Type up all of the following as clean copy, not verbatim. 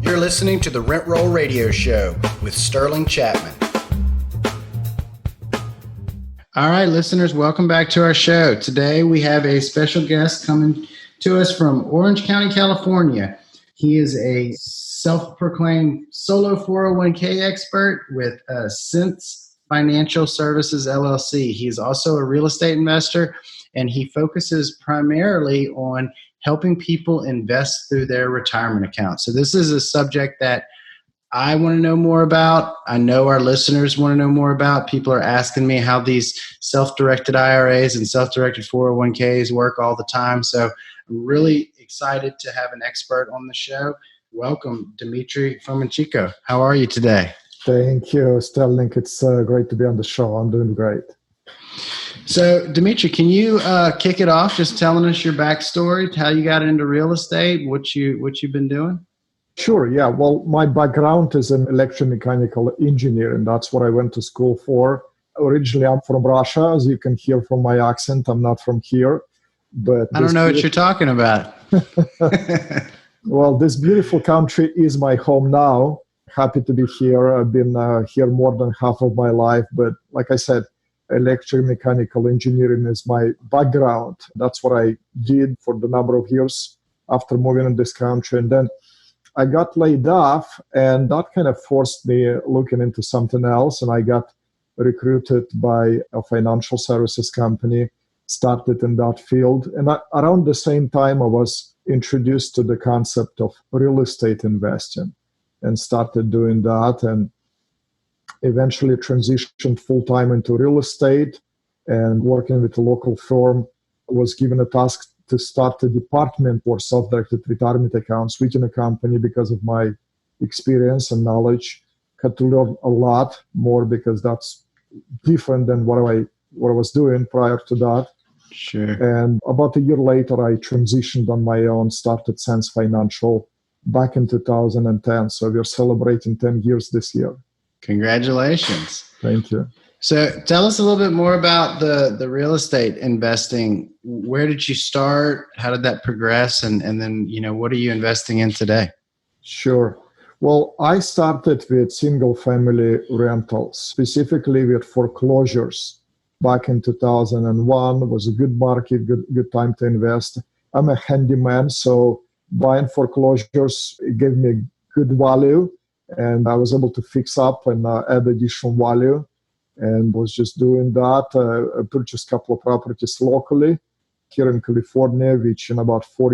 You're listening to the Rent Roll Radio Show with Sterling Chapman. All right, listeners, welcome back to our show. Today we have a special guest coming to us from Orange County, California. He is a self-proclaimed solo 401k expert with Sense Financial Services, LLC. He is also a real estate investor, and he focuses primarily on helping people invest through their retirement account. So this is a subject that I want to know more about. I know our listeners want to know more about. People are asking me how these self-directed IRAs and self-directed 401ks work all the time. So I'm really excited to have an expert on the show. Welcome, Dmitriy Fomichenko. How are you today? Thank you, Sterling. It's great to be on the show. I'm doing great. So, Dmitriy, can you kick it off just telling us your backstory, how you got into real estate, what you've been doing? Sure, yeah. Well, my background is an electromechanical engineer, and that's what I went to school for. Originally, I'm from Russia. As you can hear from my accent, I'm not from here. But I don't know what you're talking about. Well, this beautiful country is my home now. Happy to be here. I've been here more than half of my life. But like I said, electromechanical engineering is my background. That's what I did for the number of years after moving in this country. And then I got laid off, and that kind of forced me looking into something else. And I got recruited by a financial services company, started in that field. And around the same time, I was introduced to the concept of real estate investing and started doing that, and eventually transitioned full-time into real estate, and working with a local firm. Was given a task to start a department for self-directed retirement accounts within a company because of my experience and knowledge. Had to learn a lot more because that's different than what I was doing prior to that. Sure. And about a year later, I transitioned on my own, started Sense Financial back in 2010. So we're celebrating 10 years this year. Congratulations. Thank you. So tell us a little bit more about the real estate investing. Where did you start? How did that progress? And then, what are you investing in today? Sure. Well, I started with single family rentals, specifically with foreclosures back in 2001. It was a good market, good time to invest. I'm a handyman, so buying foreclosures, it gave me good value, and I was able to fix up and add additional value, and was just doing that. I purchased a couple of properties locally here in California, which in about 4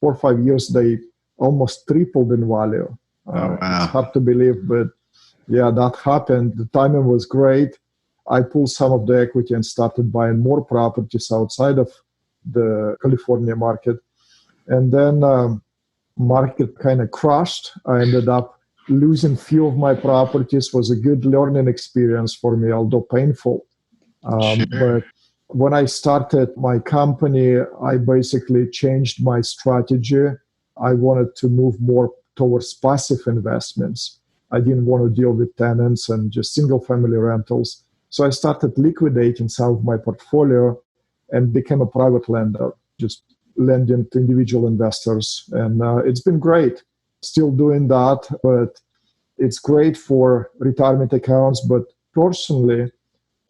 or 5 years, they almost tripled in value. Oh, wow. It's hard to believe, but yeah, that happened. The timing was great. I pulled some of the equity and started buying more properties outside of the California market. And then market kind of crashed. I ended up losing few of my properties. Was a good learning experience for me, although painful. Sure. But when I started my company, I basically changed my strategy. I wanted to move more towards passive investments. I didn't want to deal with tenants and just single family rentals. So I started liquidating some of my portfolio and became a private lender, just lending to individual investors. And it's been great. Still doing that, but it's great for retirement accounts. But personally,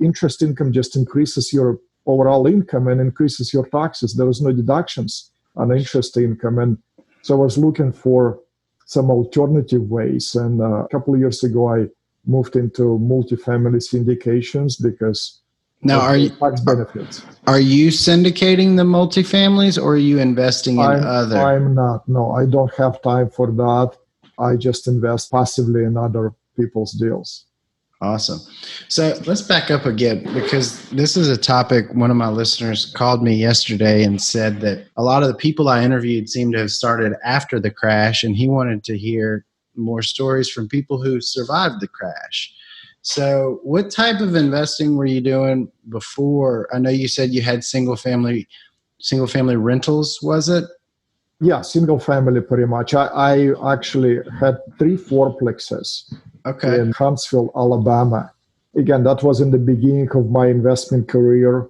interest income just increases your overall income and increases your taxes. There was no deductions on interest income. And so I was looking for some alternative ways. And a couple of years ago, I moved into multifamily syndications because now are you tax benefits. Are you syndicating the multifamilies, or are you investing in other? I'm not. No, I don't have time for that. I just invest passively in other people's deals. Awesome. So let's back up again, because this is a topic. One of my listeners called me yesterday and said that a lot of the people I interviewed seem to have started after the crash, and he wanted to hear more stories from people who survived the crash. So what type of investing were you doing before? I know you said you had single family rentals, was it? Yeah, single family pretty much. I actually had 3 fourplexes in Huntsville, Alabama. Again, that was in the beginning of my investment career.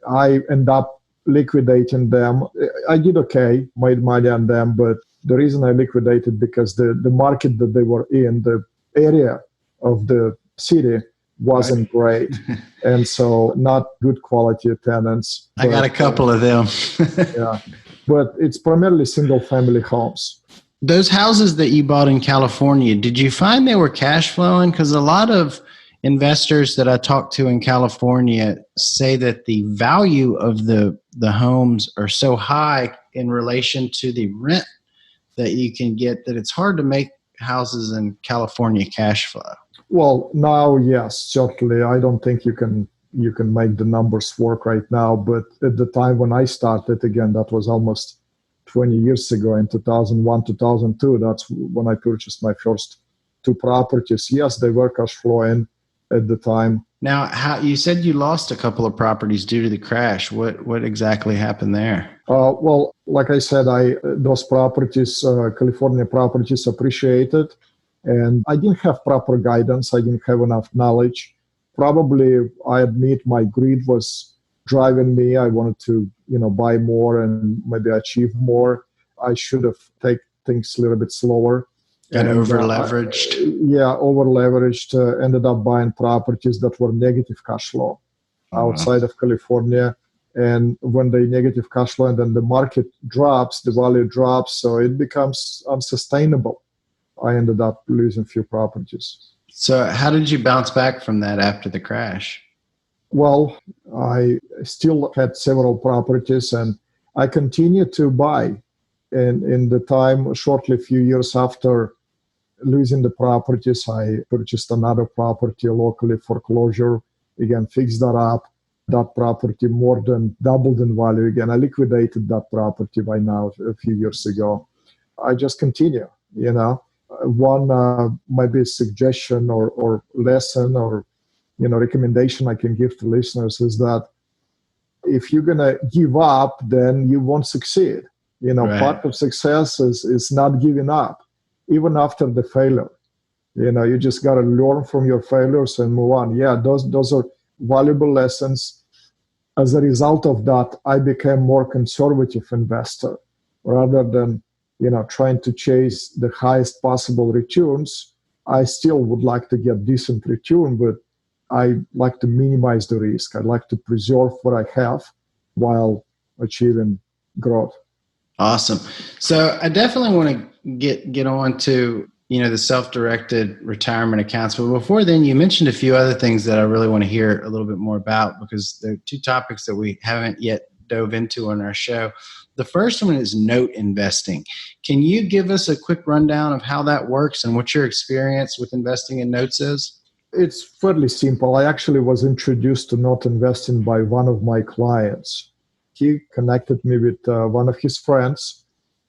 I ended up liquidating them. I did okay, made money on them, but The reason I liquidated because the market that they were in, the area of the city wasn't great. And so not good quality tenants. I got a couple of them. Yeah. But it's primarily single family homes. Those houses that you bought in California, did you find they were cash flowing? Because a lot of investors that I talk to in California say that the value of the homes are so high in relation to the rent that you can get that it's hard to make houses in California cash flow. Well, now, yes, certainly. I don't think you can make the numbers work right now. But at the time when I started, again, that was almost 20 years ago, in 2001, 2002, that's when I purchased my first 2 properties. Yes, they were cash flowing at the time. Now, how you said you lost a couple of properties due to the crash. What exactly happened there? Well, like I said, those properties, California properties, appreciated, and I didn't have proper guidance. I didn't have enough knowledge. Probably, I admit, my greed was driving me. I wanted to, buy more and maybe achieve more. I should have taken things a little bit slower. Got over-leveraged. Over-leveraged. Ended up buying properties that were negative cash flow outside of California. And when they negative cash flow and then the market drops, the value drops, so it becomes unsustainable. I ended up losing a few properties. So how did you bounce back from that after the crash? Well, I still had several properties and I continued to buy. And in the time, shortly a few years after losing the properties, I purchased another property locally, foreclosure, again, fixed that up. That property more than doubled in value. Again, I liquidated that property by now a few years ago. I just continue, One maybe a suggestion or lesson or, recommendation I can give to listeners is that if you're going to give up, then you won't succeed. Right. Part of success is not giving up, even after the failure. You just got to learn from your failures and move on. Yeah, those are valuable lessons. As a result of that, I became more conservative investor rather than, trying to chase the highest possible returns. I still would like to get decent return, but I like to minimize the risk. I like to preserve what I have while achieving growth. Awesome. So I definitely want to get on to the self-directed retirement accounts. But before then, you mentioned a few other things that I really want to hear a little bit more about because they're 2 topics that we haven't yet dove into on our show. The first one is note investing. Can you give us a quick rundown of how that works and what your experience with investing in notes is? It's fairly simple. I actually was introduced to note investing by one of my clients. He connected me with one of his friends.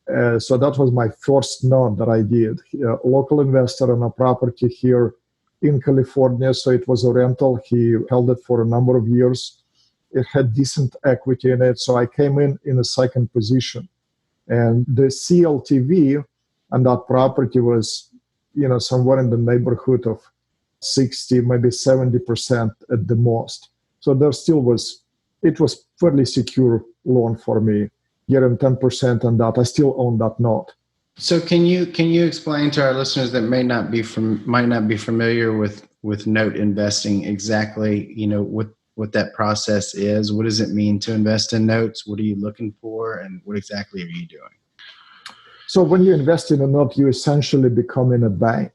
So that was my first note that I did. A local investor on a property here in California. So it was a rental. He held it for a number of years. It had decent equity in it. So I came in a second position. And the CLTV on that property was, somewhere in the neighborhood of 60, maybe 70% at the most. So there still it was fairly secure loan for me. Getting 10% on that. I still own that note. So can you explain to our listeners that might not be familiar with note investing exactly, what that process is? What does it mean to invest in notes? What are you looking for? And what exactly are you doing? So when you invest in a note, you essentially become in a bank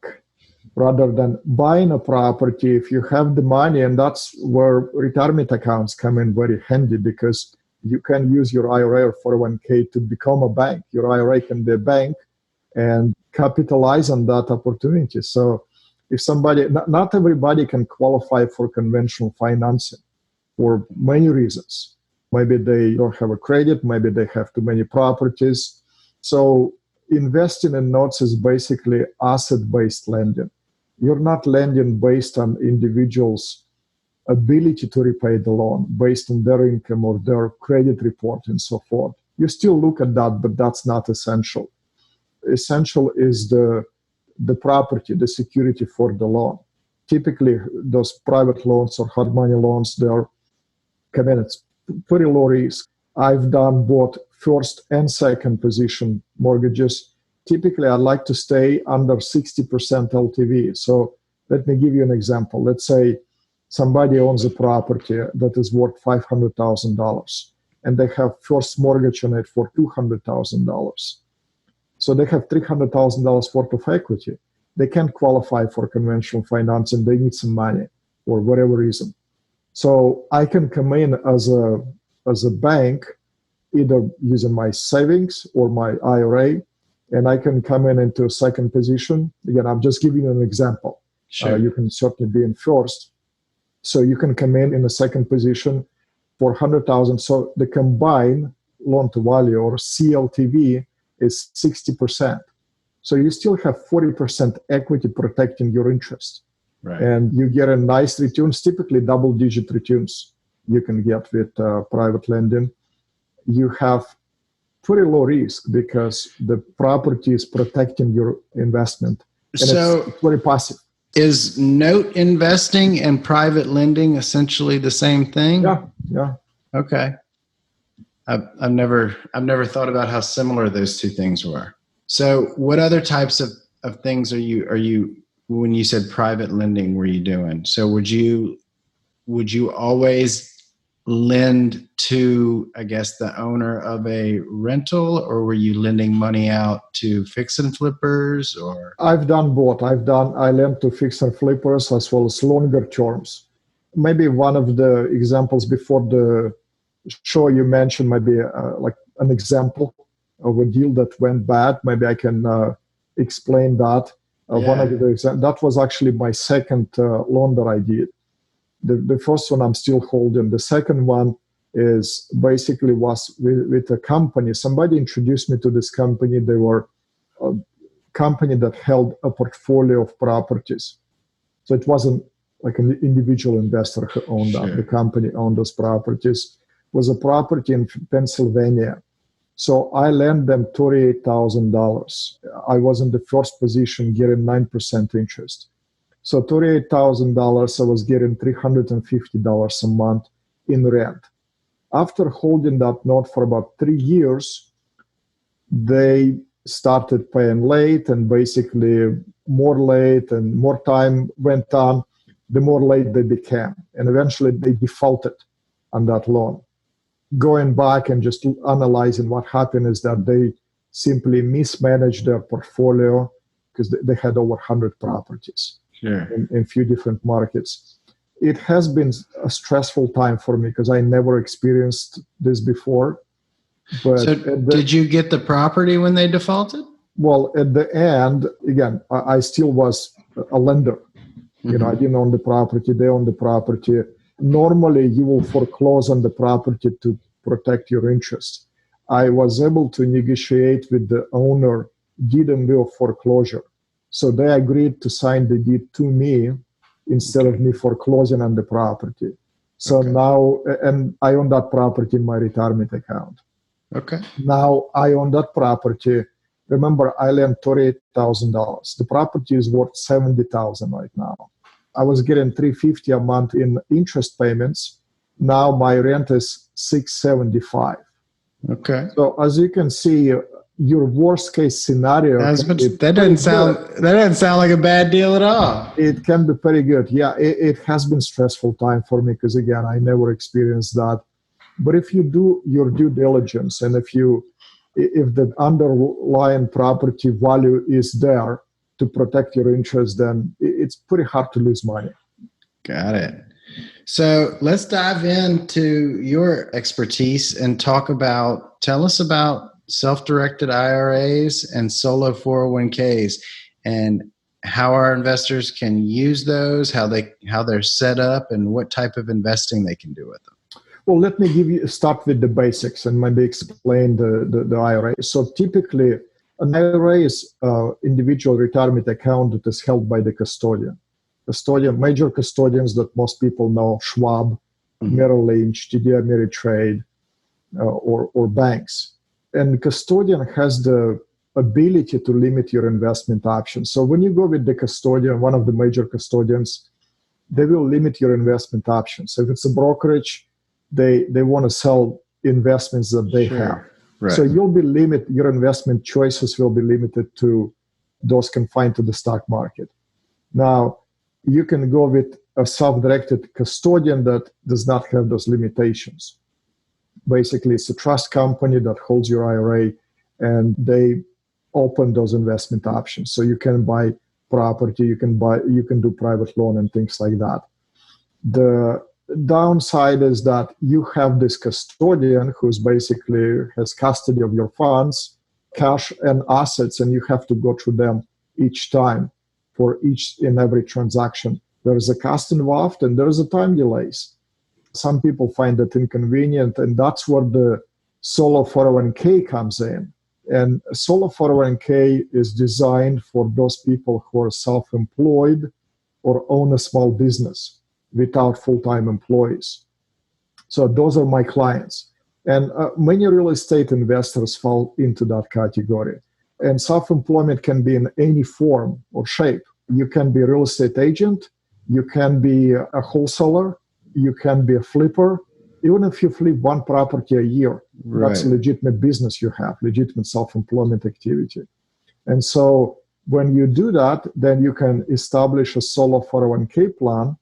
rather than buying a property. If you have the money, and that's where retirement accounts come in very handy because you can use your IRA or 401k to become a bank. Your IRA can be a bank and capitalize on that opportunity. So if somebody, not everybody can qualify for conventional financing for many reasons. Maybe they don't have a credit, maybe they have too many properties. So investing in notes is basically asset-based lending. You're not lending based on individuals' ability to repay the loan based on their income or their credit report and so forth. You still look at that, but that's not essential. Essential is the property, the security for the loan. Typically, those private loans or hard money loans, it's pretty low risk. I've done both first and second position mortgages. typically I like to stay under 60% LTV. So let me give you an example. Let's say somebody owns a property that is worth $500,000 and they have first mortgage on it for $200,000. So they have $300,000 worth of equity. They can't qualify for conventional financing. They need some money for whatever reason. So I can come in as a bank, either using my savings or my IRA, and I can come in into a second position. Again, I'm just giving you an example. Sure. You can certainly be in first. So you can come in a second position for 100,000. So the combined loan to value, or CLTV, is 60%. So you still have 40% equity protecting your interest. Right. And you get a nice returns, typically double-digit returns you can get with private lending. You have pretty low risk because the property is protecting your investment. And So it's very passive. is note investing and private lending essentially the same thing? Yeah. Okay. I've never thought about how similar those two things were. So what other types of things are you when you said private lending were you doing? So would you always lend to, I guess, the owner of a rental, or were you lending money out to fix and flippers? Or I've done both. I lend to fix and flippers as well as longer terms. Maybe one of the examples before the show you mentioned, maybe like an example of a deal that went bad. Maybe I can explain that. One of the examples, that was actually my second loan that I did. The first one I'm still holding. The second one is basically was with a company. Somebody introduced me to this company. They were a company that held a portfolio of properties. So it wasn't like an individual investor who owned that. The company owned those properties. It was a property in Pennsylvania. So I lent them $38,000. I was in the first position getting 9% interest. So $38,000, I was getting $350 a month in rent. After holding that note for about 3 years, they started paying late, and basically more late and more time went on, the more late they became. And eventually they defaulted on that loan. Going back and just analyzing what happened is that they simply mismanaged their portfolio because they had over 100 properties. In a few different markets. It has been a stressful time for me because I never experienced this before. But so did you get the property when they defaulted? Well, at the end, again, I still was a lender. You know, I didn't own the property. They owned the property. Normally, you will foreclose on the property to protect your interest. I was able to negotiate with the owner deed in lieu of foreclosure. So they agreed to sign the deed to me instead of me foreclosing on the property. So now, and I own that property in my retirement account. Okay. Now I own that property. Remember, I lent $38,000. The property is worth $70,000 right now. I was getting $350 a month in interest payments. Now my rent is $675. Okay. So as you can see, your worst case scenario. That doesn't sound like a bad deal at all. It can be pretty good. Yeah, it has been stressful time for me because again, I never experienced that. But if you do your due diligence and if the underlying property value is there to protect your interest, then it's pretty hard to lose money. Got it. So let's dive into your expertise and tell us about self-directed IRAs and solo 401ks and how our investors can use those, how they're set up, and what type of investing they can do with them. Well, let me start with the basics and maybe explain the IRA. So typically, an IRA is an individual retirement account that is held by the custodian. Major custodians that most people know, Schwab, Merrill Lynch, TD Ameritrade, or banks. And the custodian has the ability to limit your investment options. So when you go with the custodian, one of the major custodians, they will limit your investment options. So if it's a brokerage, they want to sell investments that they have. Right. So you'll be limited, your investment choices will be limited to those confined to the stock market. Now, you can go with a self-directed custodian that does not have those limitations. Basically, it's a trust company that holds your IRA, and they open those investment options. So you can buy property, you can do private loan and things like that. The downside is that you have this custodian who's basically has custody of your funds, cash and assets, and you have to go through them each time for each and every transaction. There is a cost involved and there is a time delays. Some people find that inconvenient, and that's where the solo 401k comes in. And solo 401k is designed for those people who are self-employed or own a small business without full-time employees. So those are my clients. And many real estate investors fall into that category. And self-employment can be in any form or shape. You can be a real estate agent, you can be a wholesaler, you can be a flipper. Even if you flip one property a year, right, that's a legitimate business you have, legitimate self-employment activity. And so when you do that, then you can establish a solo 401k plan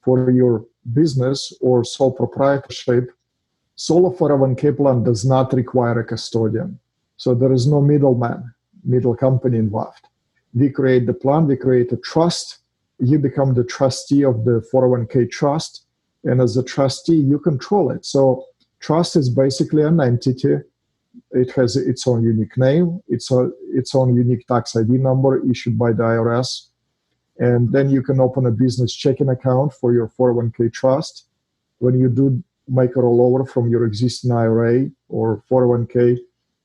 for your business or sole proprietorship. Solo 401k plan does not require a custodian. So there is no middle company involved. We create the plan, we create a trust. You become the trustee of the 401k trust. And as a trustee, you control it. So trust is basically an entity. It has its own unique name, its own unique tax ID number issued by the IRS. And then you can open a business checking account for your 401k trust. When you do make a rollover from your existing IRA or 401k,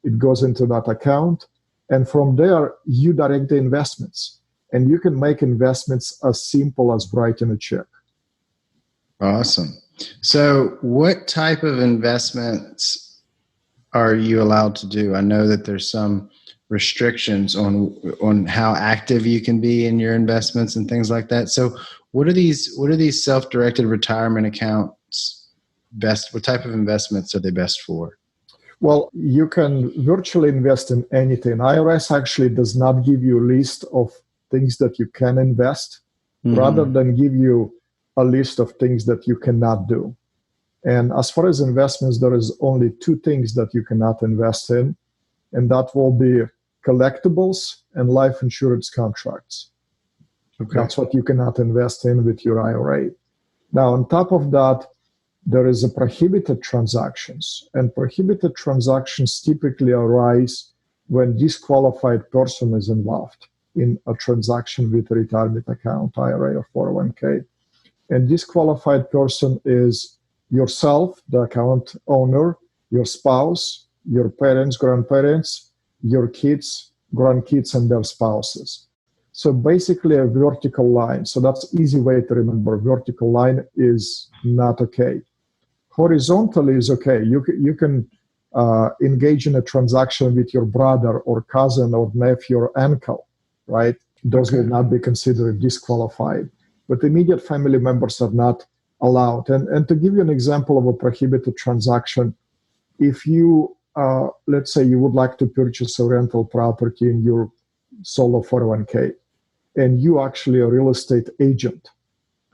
it goes into that account. And from there, you direct the investments. And you can make investments as simple as writing a check. Awesome. So what type of investments are you allowed to do? I know that there's some restrictions on how active you can be in your investments and things like that. So what are these self-directed retirement accounts best? What type of investments are they best for? Well, you can virtually invest in anything. IRS actually does not give you a list of things that you can invest, rather than give you a list of things that you cannot do. And as far as investments, there is only two things that you cannot invest in, and that will be collectibles and life insurance contracts. Okay. That's what you cannot invest in with your IRA. Now, on top of that, there is a prohibited transactions, and prohibited transactions typically arise when disqualified person is involved in a transaction with a retirement account, IRA or 401k. And disqualified person is yourself, the account owner, your spouse, your parents, grandparents, your kids, grandkids, and their spouses. So basically a vertical line. So that's easy way to remember. Vertical line is not okay. Horizontally is okay. You can engage in a transaction with your brother or cousin or nephew or uncle, right? Those will not be considered disqualified. But immediate family members are not allowed. And to give you an example of a prohibited transaction, if you, let's say you would like to purchase a rental property in your solo 401k, and you actually a real estate agent,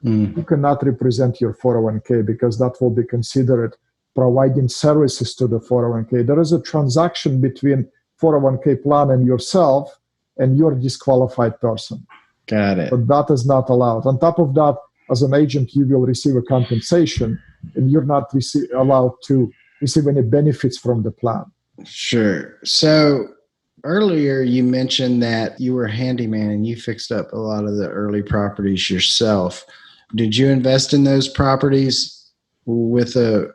you cannot represent your 401k because that will be considered providing services to the 401k. There is a transaction between 401k plan and yourself, and you're a disqualified person. Got it. But that is not allowed. On top of that, as an agent, you will receive a compensation, and you're not allowed to receive any benefits from the plan. Sure. So earlier you mentioned that you were a handyman and you fixed up a lot of the early properties yourself. Did you invest in those properties with a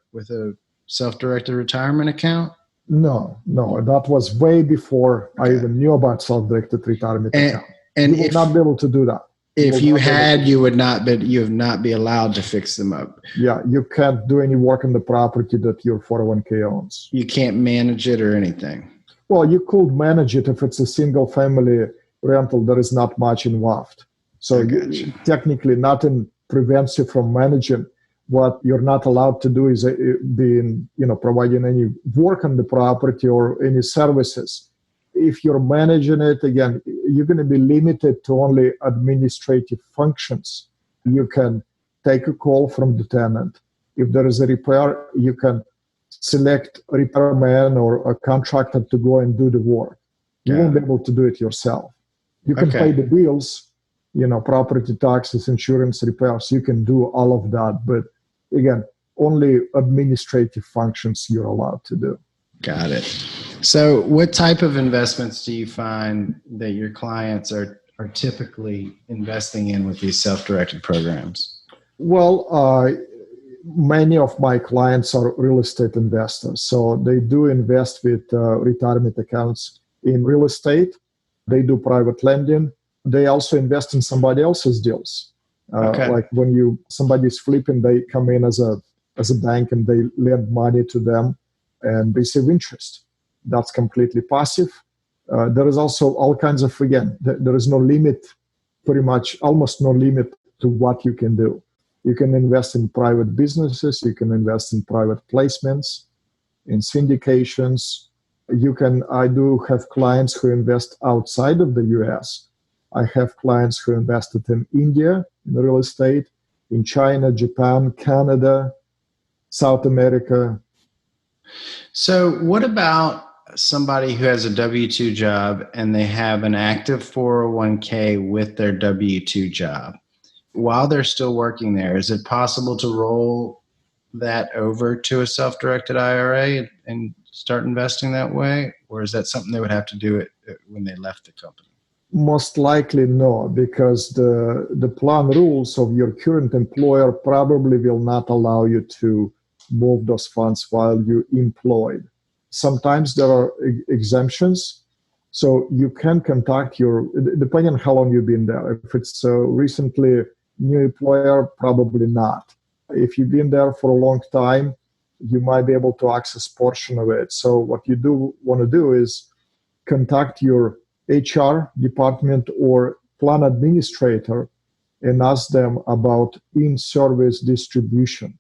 self-directed retirement account? No. That was way before I even knew about self-directed retirement account. And you would not be able to do that. If you had, you would not, but you would not be allowed to fix them up. Yeah, you can't do any work on the property that your 401k owns. You can't manage it or anything. Well, you could manage it if it's a single family rental. There is not much involved. So technically nothing prevents you from managing. What you're not allowed to do is providing any work on the property or any services. If you're managing it, again, you're going to be limited to only administrative functions. You can take a call from the tenant. If there is a repair, you can select a repairman or a contractor to go and do the work. You won't be able to do it yourself. You can pay the bills, property taxes, insurance, repairs. You can do all of that. But again, only administrative functions you're allowed to do. Got it. So what type of investments do you find that your clients are typically investing in with these self-directed programs? Well, many of my clients are real estate investors. So they do invest with retirement accounts in real estate. They do private lending. They also invest in somebody else's deals. Like when somebody's flipping, they come in as a bank and they lend money to them and receive interest. That's completely passive. There is also all kinds of, again, there is no limit, pretty much almost no limit to what you can do. You can invest in private businesses. You can invest in private placements, in syndications. I do have clients who invest outside of the US. I have clients who invested in India in real estate, in China, Japan, Canada, South America. So what about somebody who has a W-2 job and they have an active 401k with their W-2 job? While they're still working there, is it possible to roll that over to a self-directed IRA and start investing that way? Or is that something they would have to do when they left the company? Most likely no, because the plan rules of your current employer probably will not allow you to move those funds while you're employed. Sometimes there are exemptions. So you can contact depending on how long you've been there. If it's recently new employer, probably not. If you've been there for a long time, you might be able to access portion of it. So what you do want to do is contact your HR department or plan administrator and ask them about in-service distribution.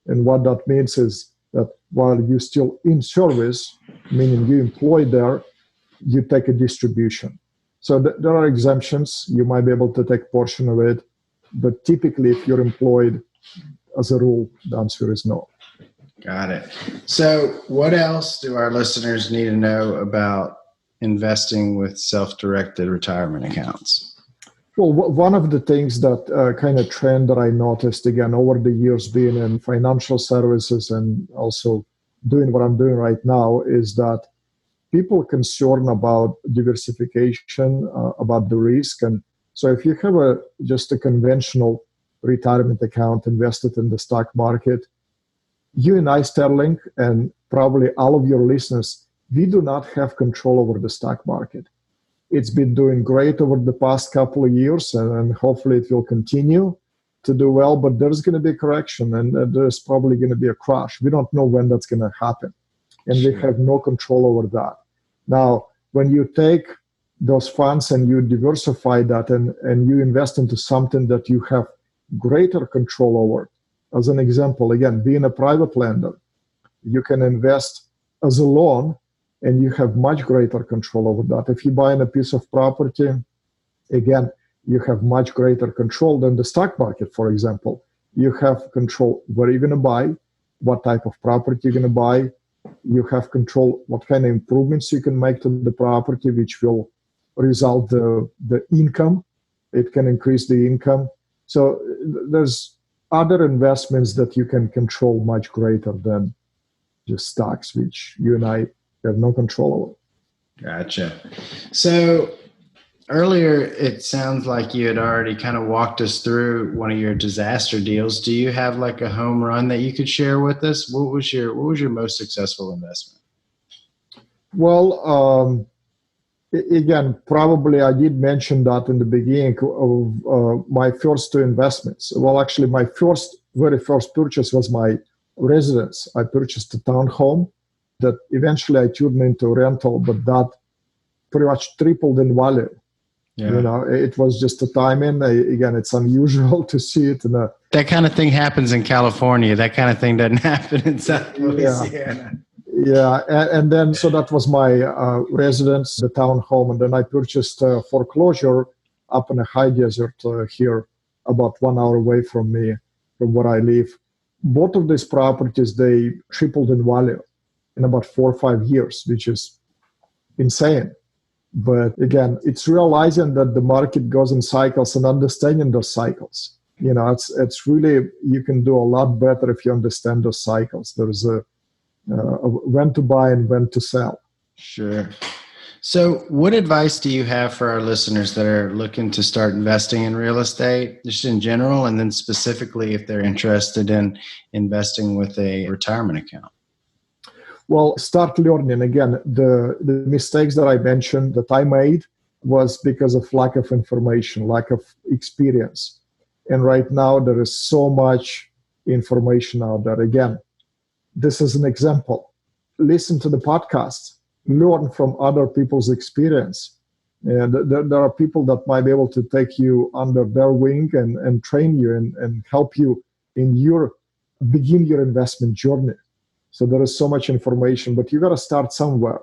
And what that means is that while you're still in service, meaning you employed there, you take a distribution. So there are exemptions. You might be able to take portion of it. But typically, if you're employed, as a rule, the answer is no. Got it. So what else do our listeners need to know about investing with self-directed retirement accounts? Well, one of the things that kind of trend that I noticed, again, over the years being in financial services and also doing what I'm doing right now, is that people are concerned about diversification, about the risk. And so if you have just a conventional retirement account invested in the stock market, you and I, Sterling, and probably all of your listeners, we do not have control over the stock market. It's been doing great over the past couple of years, and hopefully it will continue to do well, but there's going to be a correction, and there's probably going to be a crash. We don't know when that's going to happen, and we have no control over that. Now, when you take those funds and you diversify that and you invest into something that you have greater control over, as an example, again, being a private lender, you can invest as a loan and you have much greater control over that. If you buy a piece of property, again, you have much greater control than the stock market, for example. You have control where you're going to buy, what type of property you're going to buy. You have control what kind of improvements you can make to the property, which will result the income. It can increase the income. So there's other investments that you can control much greater than just stocks, which you and I have no control over. Gotcha. So earlier, it sounds like you had already kind of walked us through one of your disaster deals. Do you have like a home run that you could share with us? What was your most successful investment? Well, again, probably I did mention that in the beginning of my first two investments. Well, actually, my very first purchase was my residence. I purchased a townhome that eventually I turned into a rental, but that pretty much tripled in value. You know, it was just a timing. Again, it's unusual to see it in a. That kind of thing happens in California. That kind of thing doesn't happen in South Louisiana. Yeah, and then so that was my residence, the townhome, and then I purchased foreclosure up in the high desert here, about 1 hour away from me, from where I live. Both of these properties, they tripled in value in about 4 or 5 years, which is insane. But again, it's realizing that the market goes in cycles and understanding those cycles. You know, it's really, you can do a lot better if you understand those cycles. There's a when to buy and when to sell. Sure. So what advice do you have for our listeners that are looking to start investing in real estate, just in general, and then specifically if they're interested in investing with a retirement account? Well, start learning. Again, the mistakes that I mentioned that I made was because of lack of information, lack of experience. And right now there is so much information out there. Again, this is an example. Listen to the podcasts, learn from other people's experience. And there are people that might be able to take you under their wing and train you and help you in begin your investment journey. So there is so much information, but you got to start somewhere.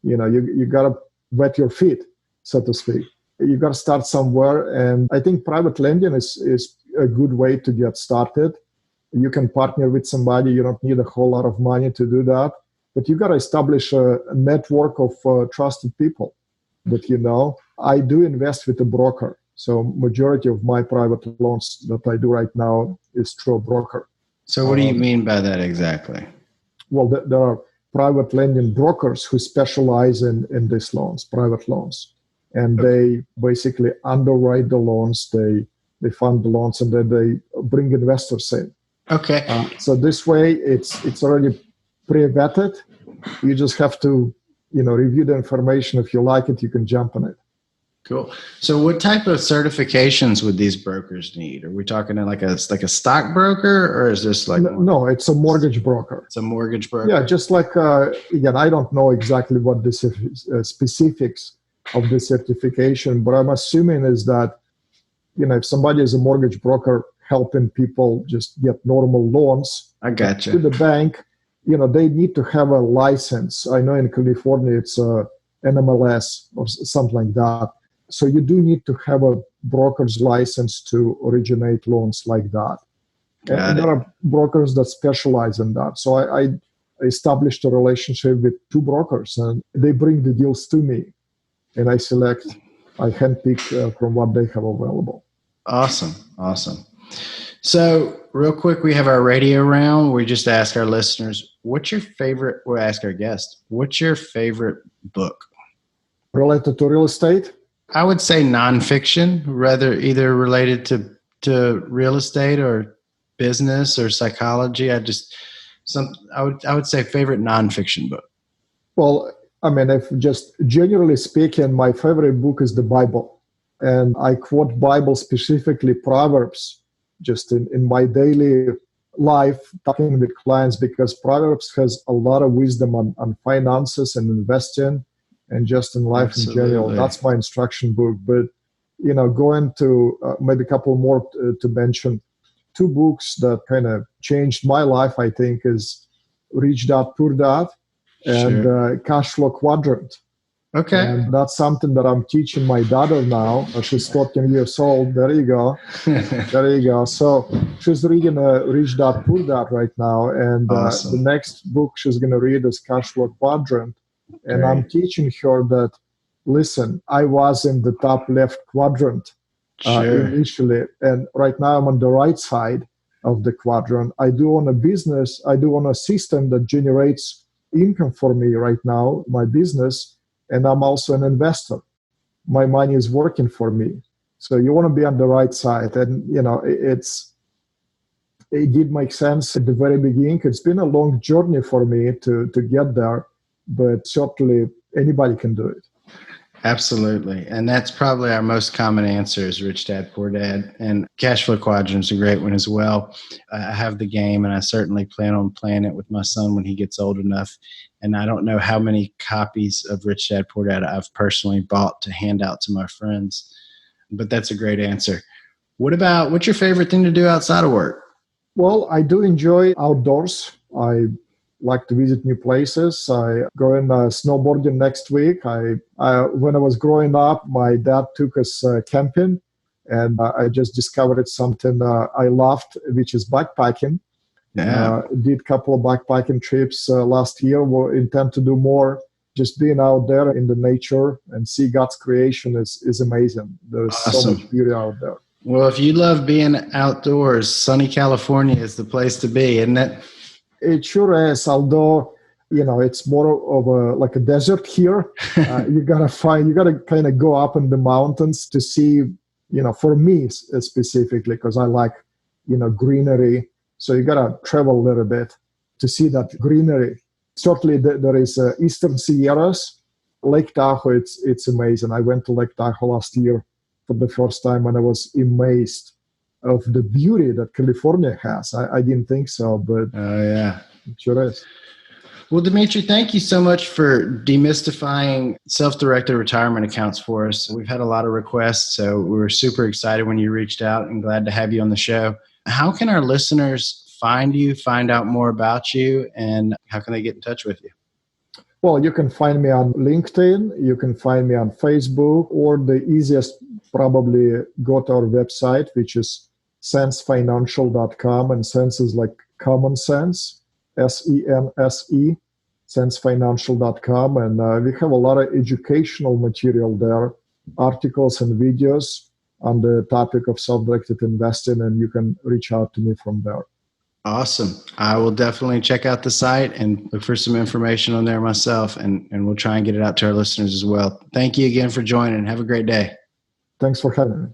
You know, you got to wet your feet, so to speak. You got to start somewhere. And I think private lending is a good way to get started. You can partner with somebody. You don't need a whole lot of money to do that. But you got to establish a network of trusted people that you know. I do invest with a broker. So majority of my private loans that I do right now is through a broker. So what do you mean by that exactly? Well, there are private lending brokers who specialize in these loans, private loans. And they basically underwrite the loans, they fund the loans, and then they bring investors in. Okay. So this way, it's already pre-vetted. You just have to, review the information. If you like it, you can jump on it. Cool. So what type of certifications would these brokers need? Are we talking like a stockbroker, or is this like... No, it's a mortgage broker. It's a mortgage broker? Yeah, just like, again, I don't know exactly what the specifics of the certification, but I'm assuming is that, if somebody is a mortgage broker helping people just get normal loans I gotcha. to the bank, they need to have a license. I know in California it's a NMLS or something like that. So you do need to have a broker's license to originate loans like that. And there are brokers that specialize in that. So I established a relationship with 2 brokers, and they bring the deals to me, and I handpick from what they have available. Awesome. So real quick, we have our radio round. We just ask our listeners, we'll ask our guest, what's your favorite book? Related to real estate? I would say nonfiction, either related to real estate or business or psychology. I would say favorite nonfiction book. Well, if just generally speaking, my favorite book is the Bible. And I quote Bible, specifically Proverbs, just in my daily life, talking with clients, because Proverbs has a lot of wisdom on finances and investing and just in life in general. That's my instruction book. But, going to maybe a couple more to mention, 2 books that kind of changed my life, I think, is Rich Dad, Poor Dad and Cash Flow Quadrant. Okay. And that's something that I'm teaching my daughter now. She's 14 years old. There you go. So she's reading Rich Dad, Poor Dad right now. And awesome. The next book she's going to read is Cash Flow Quadrant. And I'm teaching her that, listen, I was in the top left quadrant initially. And right now I'm on the right side of the quadrant. I do own a business. I do own a system that generates income for me right now, my business. And I'm also an investor. My money is working for me. So you want to be on the right side. And, it did make sense at the very beginning. It's been a long journey for me to get there, but certainly anybody can do it. Absolutely. And that's probably our most common answer is Rich Dad, Poor Dad. And Cash Flow Quadrant is a great one as well. I have the game, and I certainly plan on playing it with my son when he gets old enough. And I don't know how many copies of Rich Dad Poor Dad I've personally bought to hand out to my friends. But that's a great answer. What's your favorite thing to do outside of work? Well, I do enjoy outdoors. I like to visit new places. I go in snowboarding next week. When I was growing up, my dad took us camping, and I just discovered something I loved, which is backpacking. Yeah. Did a couple of backpacking trips last year. We'll intend to do more. Just being out there in the nature and see God's creation is amazing. There's so much beauty out there. Well, if you love being outdoors, sunny California is the place to be, isn't it? It sure is. Although, it's more of like a desert here. You gotta kind of go up in the mountains to see, for me specifically, because I like, greenery. So you gotta travel a little bit to see that greenery. Certainly, there is Eastern Sierras, Lake Tahoe. It's amazing. I went to Lake Tahoe last year for the first time, and I was amazed of the beauty that California has. I didn't think so, but yeah, it sure is. Well, Dmitry, thank you so much for demystifying self-directed retirement accounts for us. We've had a lot of requests, so we were super excited when you reached out and glad to have you on the show. How can our listeners find you, find out more about you, and how can they get in touch with you? Well, you can find me on LinkedIn, you can find me on Facebook, or the easiest, probably go to our website, which is sensefinancial.com, and sense is like common sense, SENSE, sensefinancial.com, and we have a lot of educational material there, articles and videos on the topic of self-directed investing, and you can reach out to me from there. Awesome. I will definitely check out the site and look for some information on there myself, and we'll try and get it out to our listeners as well. Thank you again for joining. Have a great day. Thanks for having me.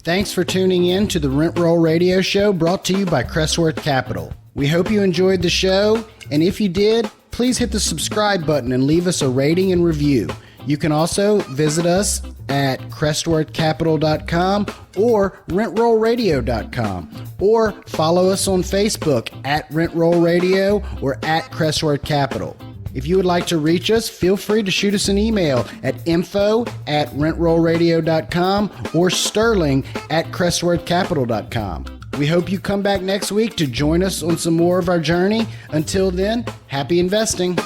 Thanks for tuning in to the Rent Roll Radio Show, brought to you by Crestworth Capital. We hope you enjoyed the show, and if you did, please hit the subscribe button and leave us a rating and review. You can also visit us at crestworthcapital.com or rentrollradio.com, or follow us on Facebook at Rent Roll Radio or at Crestworth Capital. If you would like to reach us, feel free to shoot us an email at info@rentrollradio.com or sterling@crestworthcapital.com. We hope you come back next week to join us on some more of our journey. Until then, happy investing.